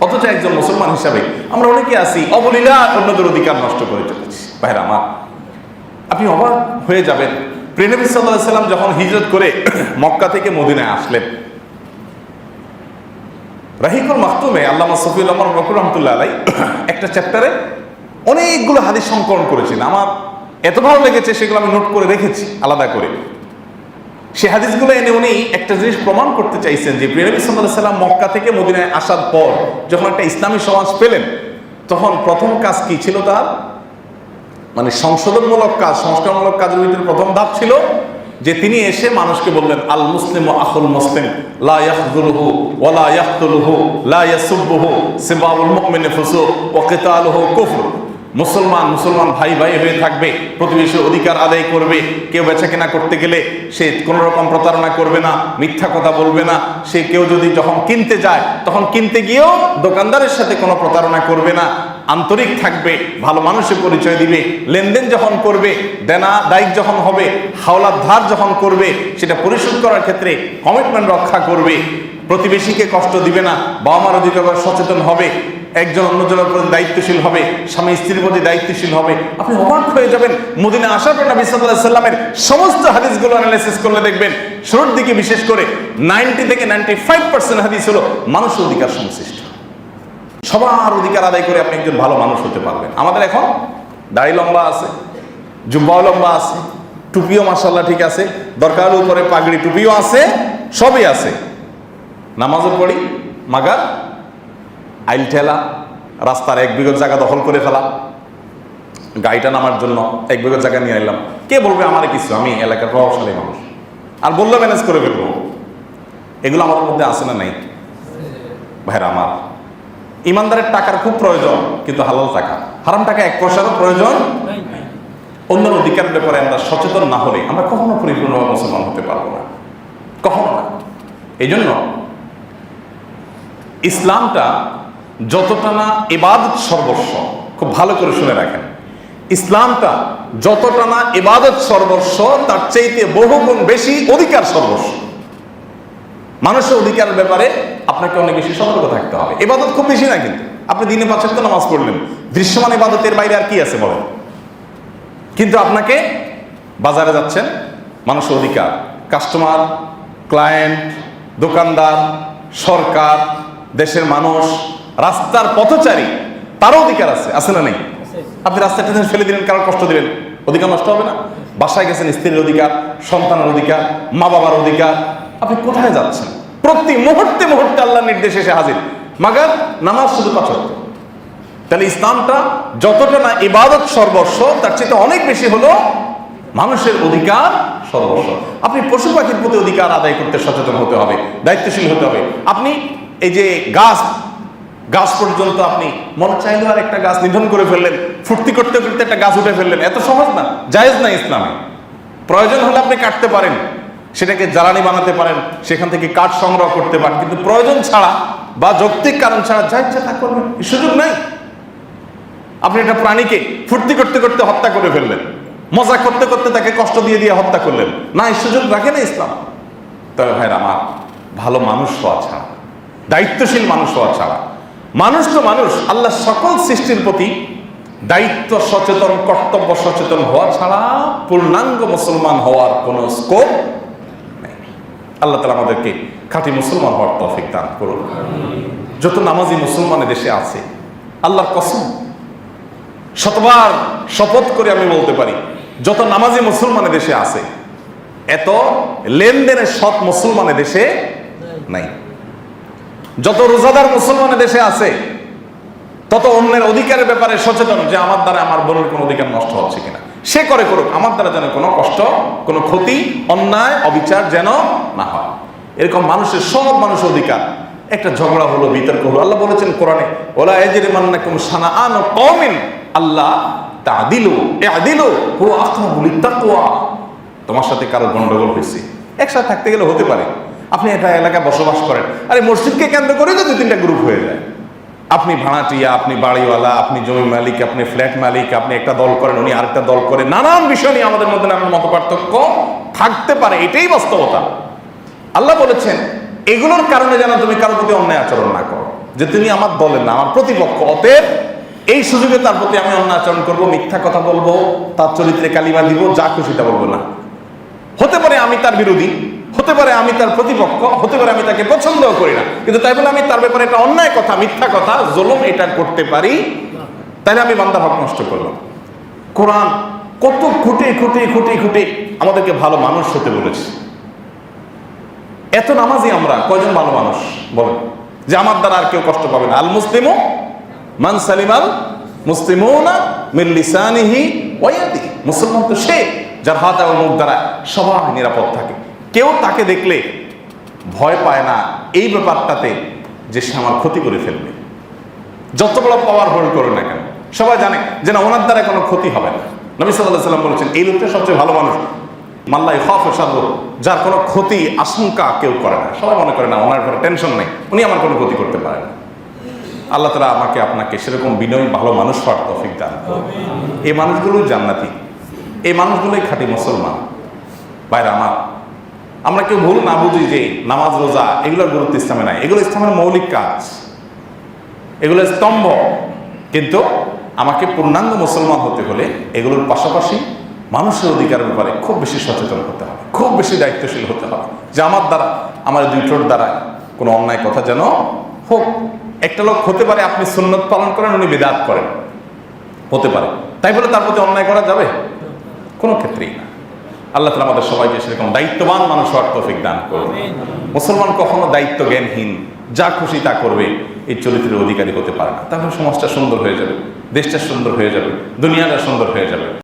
অথচ একজন মুসলমান হিসাবে আমরা অনেকে আছি অবলীলা অন্যদের অধিকার নষ্ট করে চলেছি। ভাইরা আমার, আপনি অবাক হয়ে যাবেন, প্রিয় নবী সাল্লাল্লাহু আলাইহি ওয়াসাল্লাম যখন হিজরত করে মক্কা থেকে মদিনায় আসলেন, রাহিকুল মাখতুমে আল্লামা সফিউল আহমদ বকর রহমাতুল্লাহ আলাইহি একটা চ্যাপ্টারে অনেকগুলো হাদিস সংকলন করেছেন। আমার এত ভালো লেগেছে, সেগুলো আমি নোট করে রেখেছি আলাদা করে। সে হাদিসগুলো এনে উনি একটা জিনিস প্রমাণ করতে চাইছেন যে প্রিয় নবী সাল্লাল্লাহু আলাইহি ওয়াসাল্লাম মক্কা থেকে মদিনায় আসার পর যখন একটা ইসলামী সমাজ পেলেন, তখন প্রথম কাজ কি ছিল তার? মানে সংশোধনমূলক কাজ, সংস্কারমূলক কাজের ভিতরে প্রথম ধাপ ছিল যে তিনি এসে মানুষকে বললেন, আল মুসলিমু আখুল মুসলিম লা ইয়াখযুরুহু ওয়া লা ইয়াকতুলুহু লা ইয়াসুবুহু সিবাবুল মুমিনি ফুসুক ওয়া কিতালুহু কুফর। মুসলমান ভাই ভাই হয়ে থাকবে, প্রতিবেশীর অধিকার আদায় করবে, কেউ বেচাকেনা করতে গেলে সে কোনো রকম প্রতারণা করবে না, মিথ্যা কথা বলবে না, সে কেউ যদি যখন কিনতে যায় তখন কিনতে গিয়েও দোকানদারের সাথে কোনো প্রতারণা করবে না, আন্তরিক থাকবে, ভালো মানুষের পরিচয় দিবে, লেনদেন যখন করবে, দেনা দায়িত্ব যখন হবে, হাওলাত ধার যখন করবে, সেটা পরিশোধ করার ক্ষেত্রে কমিটমেন্ট রক্ষা করবে, প্রতিবেশীকে কষ্ট দিবে না, বাবা মার অধিকার সচেতন হবে, একজন অন্যজনের প্রতি দায়িত্বশীল হবে, স্বামী স্ত্রীর প্রতি দায়িত্বশীল হবে। আপনি অবাক হয়ে যাবেন, মদিনা আসার পর নবী সাল্লাল্লাহু আলাইহি ওয়াসাল্লামের সমস্ত হাদিসগুলো অ্যানালাইসিস করলে দেখবেন শুরুর দিকে বিশেষ করে 90 থেকে 95% হাদিস হলো মানুষের অধিকার সংশ্লিষ্ট। সবার অধিকার আদায় করে আপনি একজন ভালো মানুষ হতে পারবেন। আমাদের এখন দাড়ি লম্বা আছে, জুব্বাও লম্বা আছে, টুপিও মাশাআল্লাহ ঠিক আছে, দরকার উপরে পাগড়ি টুপিও আছে, সবই আছে, নামাজও পড়ি, মাগার আইল ঠেলা, রাস্তার 1 বিঘত জায়গা দখল করে ফেলা, গাড়িটা নামার জন্য 1 বিঘত জায়গা নিয়ে এলাম, কে বলবে আমার কিছু, আমি এলাকার প্রভাবশালী মানুষ, আর বললে ম্যানেজ করে ফেলবো। এগুলো আমাদের মধ্যে আছে না নাই? ভাইরা আমার, ইমানদারের টাকার খুব প্রয়োজন, কিন্তু হালাল টাকা, হারাম টাকা 1 পয়সারও প্রয়োজন। অন্যের অধিকারের ব্যাপারে আমরা সচেতন না হলে আমরা কখনো পরিপূর্ণভাবে মুসলমান হতে পারবো না, কখনো না। এই জন্য ইসলামটা যতটা না ইবাদত সর্বস্ব, খুব ভালো করে শুনে রাখেন, ইসলামটা যতটা না ইবাদত সর্বস্ব তার চাইতে বহুগুণ বেশি অধিকার সর্বস্ব। মানুষের অধিকারের ব্যাপারে আপনাকে অনেক বেশি সতর্ক থাকতে হবে। ইবাদত খুব বেশি না, কিন্তু আপনি দিনে 5 ওয়াক্ত নামাজ পড়লেন, দৃশ্যমান ইবাদতের বাইরে আর কি আছে বলেন? কিন্তু আপনাকে বাজারে যাচ্ছেন, মানুষের অধিকার, কাস্টমার, ক্লায়েন্ট, দোকানদার, সরকার, দেশের মানুষ, রাস্তার পথচারী, তারও অধিকার আছে, আছে না নেই? আপনি রাস্তাটা ফেলে দিলেন, কারোর কষ্ট দিলেন, অধিকার নষ্ট হবে না? বাসায় গেছেন, স্ত্রীর অধিকার, সন্তানের অধিকার, মা বাবার অধিকার। আপনি কোথায় যাচ্ছেন? প্রতি মুহূর্তে মুহূর্তে আল্লাহর নির্দেশ এসে হাজির, মাগার নামাজ শুধু 5 ওয়াক্ত। তাহলে ইসলামটা যতটা না ইবাদত সর্বস্ব তার চেয়ে অনেক বেশি হলো মানুষের অধিকার সর্বস্ব। আপনি পশু পাখির প্রতি অধিকার আদায় করতে সচেতন হতে হবে, দায়িত্বশীল হতে হবে। আপনি এই যে গাছ পর্যন্ত আপনি মনে চাইলে আর একটা গাছ নিধন করে ফেললেন, ফুর্তি করতে করতে একটা গাছ উঠে ফেললেন, এত সহজ না, জায়েজ না ইসলামে। প্রয়োজন হলে আপনি কাটতে পারেন, সেটাকে জ্বালানি বানাতে পারেন, সেখান থেকে কাঠ সংগ্রহ করতে পারেন, কিন্তু প্রয়োজন ছাড়া বা যৌক্তিক কারণ ছাড়া যা ইচ্ছা তা করবেন, এই সুযোগ নাই। আপনি একটা প্রাণীকে ফুর্তি করতে করতে হত্যা করে ফেললেন, মজা করতে করতে তাকে কষ্ট দিয়ে দিয়ে হত্যা করলেন, না, এই সুযোগ রাখে না ইসলাম। তবে ভাইরা আমার, ভালো মানুষ হওয়া ছাড়া, দায়িত্বশীল মানুষ হওয়া ছাড়া, মানুষ তো মানুষ, আল্লাহ সকল সৃষ্টির প্রতি দায়িত্ব সচেতন, কর্তব্য সচেতন হওয়া ছাড়া পূর্ণাঙ্গ মুসলমান হওয়ার কোনো স্কোপ নেই। আল্লাহ তাআলা আমাদেরকে খাঁটি মুসলমান হওয়ার তৌফিক দান করুন। যত নামাজি মুসলমান দেশে আছে, আল্লাহর কসম, শতবার শপথ করে আমি বলতে পারি, যত নামাজি মুসলমানের দেশে আছে, এত লেনদেনের সৎ মুসলমানের দেশে নাই। যত রোজাদার মুসলমানের দেশে আছে, তত অন্যের অধিকারের ব্যাপারে সচেতন, যে আমার দ্বারা আমার বোনের কোনো অধিকার নষ্ট হচ্ছে কিনা, সে করে করুক, আমার দ্বারা যেন কোনো কষ্ট, কোনো ক্ষতি, অন্যায়, অবিচার যেন না হয়। এরকম মানুষের, সব মানুষের অধিকার। একটা ঝগড়া হলো, বিতর্ক হলো, আল্লাহ বলেছেন কোরআনে, ওলা ইয়াজরিমান্নাকুম শানাআনু কওমিন আল্লাহ তা'দিলু ই'দিলু হুয়া আকরাবু লিত-তাকওয়া। তোমার সাথে কারো গন্ডগোল হয়েছে, একসাথে থাকতে গেলে হতে পারে, আপনি একটা এলাকায় বসবাস করেন, আরে মসজিদকে কেন্দ্র করে তো 2-3টা গ্রুপ হয়ে যায়। আপনি ভাড়াটিয়া, আপনি বাড়িওয়ালা, আপনি জমি মালিক, আপনি ফ্ল্যাট মালিক, আপনি একটা দল করেন, উনি আরেকটা দল করে, নানান বিষয় নিয়ে আমাদের মধ্যে নানান মত পার্থক্য থাকতে পারে, এটাই বাস্তবতা। আল্লাহ বলেছেন এগুলোর কারণে যেন তুমি কারোর প্রতি অন্যায় আচরণ না করো, যে তুমি আমার দলের না, আমার প্রতিপক্ষ, অতএব এই সুযোগে তার প্রতি আমি অন্যায় আচরণ করবো, মিথ্যা কথা বলবো, তার চরিত্রে কালিমা দিব, যা খুশি তা বলবো না। হতে পারে আমি তার বিরোধী, হতে পারে আমি তার প্রতিপক্ষ, হতে পারে আমি তাকে পছন্দও করি না, কিন্তু তাই বলে আমি তার ব্যাপারে একটা অন্যায় কথা, মিথ্যা কথা, জুলুম এটা করতে পারি, তাহলে আমি বান্দার হক নষ্ট করলাম। কোরআন কত খুঁটে খুঁটে খুঁটে খুঁটে আমাদেরকে ভালো মানুষ হতে বলেছে। এত নামাজি আমরা, কয়জন ভালো মানুষ বলেন, যে আমার দ্বারা আর কেউ কষ্ট পাবে না? আল মুসলিমু মান সালিমাল মুসলিমুনা মিন লিসানিহি ওয়া ইয়াদিহি। মুসলমান তো সে যার হাত এবং মুখ দ্বারা সবাই নিরাপদ থাকে, কেউ তাকে দেখলে ভয় পায় না এই ব্যাপারটাতে যে সে আমার ক্ষতি করে ফেলবে। যত বড় পাওয়ার হোল্ড করে না কেন, সবাই জানে যে না, ওনার দ্বারা কোনো ক্ষতি হবে না। নবী সাল্লাল্লাহু আলাইহি ওয়াসাল্লাম বলেছেন, এই লোকটা সবচেয়ে ভালো মানুষ, মাল্লা ইয়াখাফু শাররু, যার কোনো ক্ষতি আশঙ্কা কেউ করে না। সবাই মনে করে না, ওনার উপরে টেনশন নেই, উনি আমার কোনো ক্ষতি করতে পারেন না। আল্লাহ তাআলা আমাকে আপনাকে সেরকম বিনয়ী ভালো মানুষ হওয়ার তৌফিক দান করুন। এই মানুষগুলোই জান্নাতি, এই মানুষগুলোই খাঁটি মুসলমান। ভাইরা আমার, আমরা কেউ ভুল না বুঝি যে নামাজ, রোজা এগুলোর গুরুত্ব ইসলামে নাই। এগুলো ইসলামের মৌলিক কাজ, এগুলো স্তম্ভ, কিন্তু আমাকে পূর্ণাঙ্গ মুসলমান হতে হলে এগুলোর পাশাপাশি মানুষের অধিকারের ব্যাপারে খুব বেশি সচেতন হতে হবে, খুব বেশি দায়িত্বশীল হতে হবে, যে আমার দ্বারা, আমার দুই ঠোঁট দ্বারা কোনো অন্যায় কথা যেন হোক। একটা লোক হতে পারে আপনি সুন্নত পালন করেন, উনি বিদআত করেন, হতে পারে, তাই বলে তার প্রতি অন্যায় করা যাবে? কোনো ক্ষেত্রেই না। আল্লাহ তাআলা আমাদের সবাইকে সেরকম দায়িত্ববান মানুষ হওয়ার তৌফিক দান করুন। মুসলমান কখনো দায়িত্ব জ্ঞানহীন, যা খুশি তা করবে, এই চরিত্রের অধিকারী হতে পারে না। তাহলে সমাজটা সুন্দর হয়ে যাবে, দেশটা সুন্দর হয়ে যাবে, দুনিয়াটা সুন্দর হয়ে যাবে।